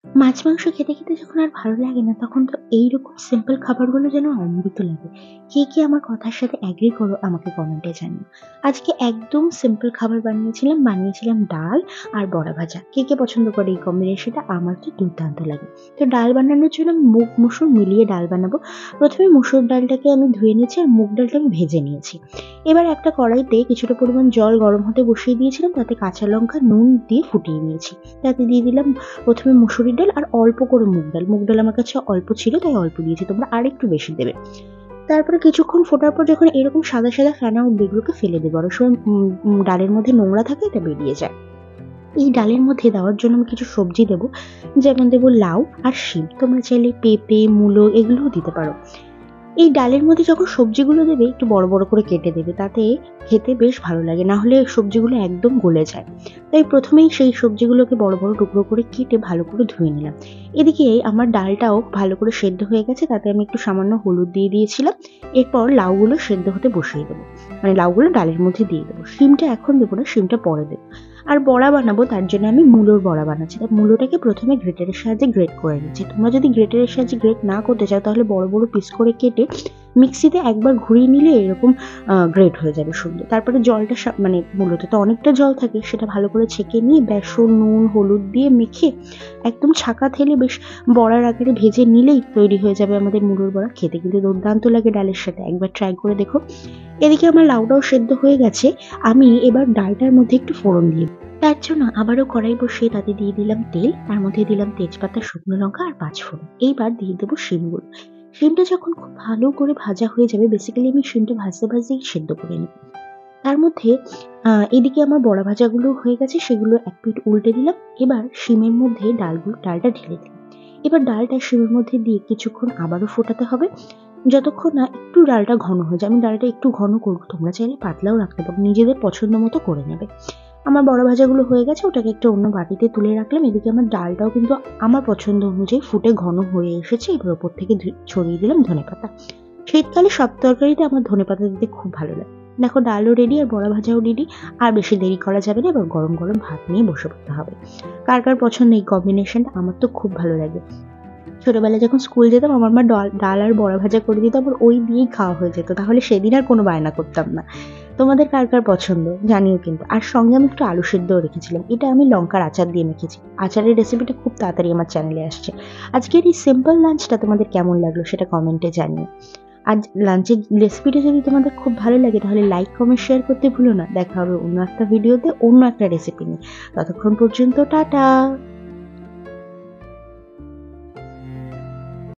মাছ মাংস খেতে খেতে যখন আর ভালো লাগে না, তখন তো এইরকম সিম্পল খাবারগুলো যেন অমৃত লাগে। কে কে আমার কথার সাথে অ্যাগ্রি করো আমাকে কমেন্টে জানিও। আজকে একদম সিম্পল খাবার বানিয়েছিলাম ডাল আর বড়া ভাজা। কে কে পছন্দ করে এই কম্বিনেশনটা? আমার তো দুর্দান্ত লাগে। তো ডাল বানানোর জন্য মুগ মুসুর মিলিয়ে ডাল বানাবো। প্রথমে মুসুর ডালটাকে আমি ধুয়ে নিয়েছি আর মুগ ডালটা আমি ভেজে নিয়েছি। এবার একটা কড়াইতে কিছুটা পরিমাণ জল গরম হতে বসিয়ে দিয়েছিলাম, তাতে কাঁচা লঙ্কা নুন দিয়ে ফুটিয়ে নিয়েছি। তাতে দিয়ে দিলাম প্রথমে মুসুরির ডাল আর অল্প করে মুগ ডাল। মুগ ডাল আমার কাছে অল্প ছিল তাই অল্প দিয়েছি, তোমরা আরেকটু বেশি দেবে। তারপরে কিছুক্ষণ ফোটার পর যখন এরকম সাদা সাদা ফেনা উঠবে, এগুলোকে ফেলে দেবো। অনেক সময় ডালের মধ্যে নোংরা থাকে, এটা বেরিয়ে যায়। এই ডালের মধ্যে দেওয়ার জন্য আমি কিছু সবজি দেবো, যেমন দেবো লাউ আর শিম। তোমরা চাইলে পেঁপে, মূলো এগুলোও দিতে পারো। এই ডালের মধ্যে যখন সবজিগুলো দেবে একটু বড় বড় করে কেটে দেবে, তাতে খেতে বেশ ভালো লাগে, না হলে সবজিগুলো একদম গলে যায়। তাই প্রথমেই সেই সবজিগুলোকে বড় বড় টুকরো করে কেটে ভালো করে ধুয়ে নিলাম। এদিকে আমার ডালটাও ভালো করে সেদ্ধ হয়ে গেছে, তাতে আমি একটু সামান্য হলুদ দিয়ে দিয়েছিলাম। এরপর লাউগুলো সেদ্ধ হতে বসিয়ে দেবো, মানে লাউগুলো ডালের মধ্যে দিয়ে দেবো। শিমটা এখন দেবো না, শিমটা পরে দেবো। আর বড়া বানাবো, তার জন্য আমি মূলোর বড়া বানাচ্ছি। তাই মূলোটাকে প্রথমে গ্রেটারের সাহায্যে গ্রেট করে নিচ্ছি। তোমরা যদি গ্রেটারের সাহায্যে গ্রেট না করতে চাও, তাহলে বড় বড় পিস করে কেটে মিক্সিতে একবার ঘুরিয়ে নিলে এরকম গ্রেট হয়ে যাবে সুন্দর। তারপরে জলটা মানে মূলত তো অনেকটা জল থাকে, সেটা ভালো করে ছেঁকে নিয়ে বেসন নুন হলুদ দিয়ে মেখে একদম ছাকা থেলে বেশ বড়ার আকারে ভেজে নিলেই তৈরি হয়ে যাবে আমাদের মুলোর বড়া। খেতে কিন্তু দুর্দান্ত লাগে ডালের সাথে, একবার ট্রাই করে দেখো। এদিকে আমার লাউটাও সেদ্ধ হয়ে গেছে। আমি এবার ডালটার মধ্যে একটু ফোড়ন দিয়ে দিই। তার জন্য আবারও কড়াই বসিয়ে তাতে দিয়ে দিলাম তেল, তার মধ্যে দিলাম তেজপাতা, শুকনো লঙ্কা আর পাঁচফোড়ন। এইবার দিয়ে দেবো শিমগুলো। শিমটা যখন খুব ভালো করে ভাজা হয়ে যাবে, বেসিক্যালি আমি শিমটা ভাজতে ভাজতেই সেদ্ধ করে নিই। তার মধ্যে এদিকে আমার বড়া ভাজাগুলো হয়ে গেছে, সেগুলো এক পিঠ উল্টে দিলাম। এবার শিমের মধ্যে ডালটা ঢেলে দিলাম। এবার ডালটা শিমের মধ্যে দিয়ে কিছুক্ষণ আবারও ফোটাতে হবে, যতক্ষণ না একটু ডালটা ঘন হয়ে যায়। আমি ডালটা একটু ঘন করবো, তোমরা চাইলে পাতলাও রাখতে পারো, নিজেদের পছন্দ মতো করে নেবে। আমার বড়া ভাজাগুলো হয়ে গেছে, ওটাকে একটা অন্য বাটিতে তুলে রাখলাম। এদিকে আমার ডালটাও কিন্তু আমার পছন্দ অনুযায়ী ফুটে ঘন হয়ে এসেছে। এবার ওপর থেকে ছড়িয়ে দিলাম ধনেপাতা। শীতকালে সব তরকারিতে আমার ধনেপাতা দিতে খুব ভালো লাগে। দেখো ডালও রেডি আর বড়া ভাজাও রেডি। আর বেশি দেরি করা যাবে না, এবার গরম গরম ভাত নিয়ে বসে পড়তে হবে। কার কার পছন্দ এই কম্বিনেশনটা? আমার তো খুব ভালো লাগে। ছোটবেলায় যখন স্কুল যেতাম, আমার মা ডাল আর বড়া ভাজা করে দিত, আবার ওই দিয়েই খাওয়া হয়ে যেত। তাহলে সেদিন আর কোনো বায়না করতাম না। তোমাদের কার কার পছন্দ জানিও কিন্তু। আর সঙ্গে আমি একটু আলু সেদ্ধও রেখেছিলাম, এটা আমি লঙ্কার আচার দিয়ে মেখেছি। আচারের রেসিপিটা খুব তাড়াতাড়ি আমার চ্যানেলে আসছে। আজকের এই সিম্পল লাঞ্চটা তোমাদের কেমন লাগলো সেটা কমেন্টে জানিও। আজ লাঞ্চের রেসিপিটা যদি তোমাদের খুব ভালো লাগে, তাহলে লাইক কমেন্ট শেয়ার করতে ভুলো না। দেখা হবে অন্য একটা ভিডিওতে অন্য একটা রেসিপি নিয়ে। ততক্ষণ পর্যন্ত টাটা।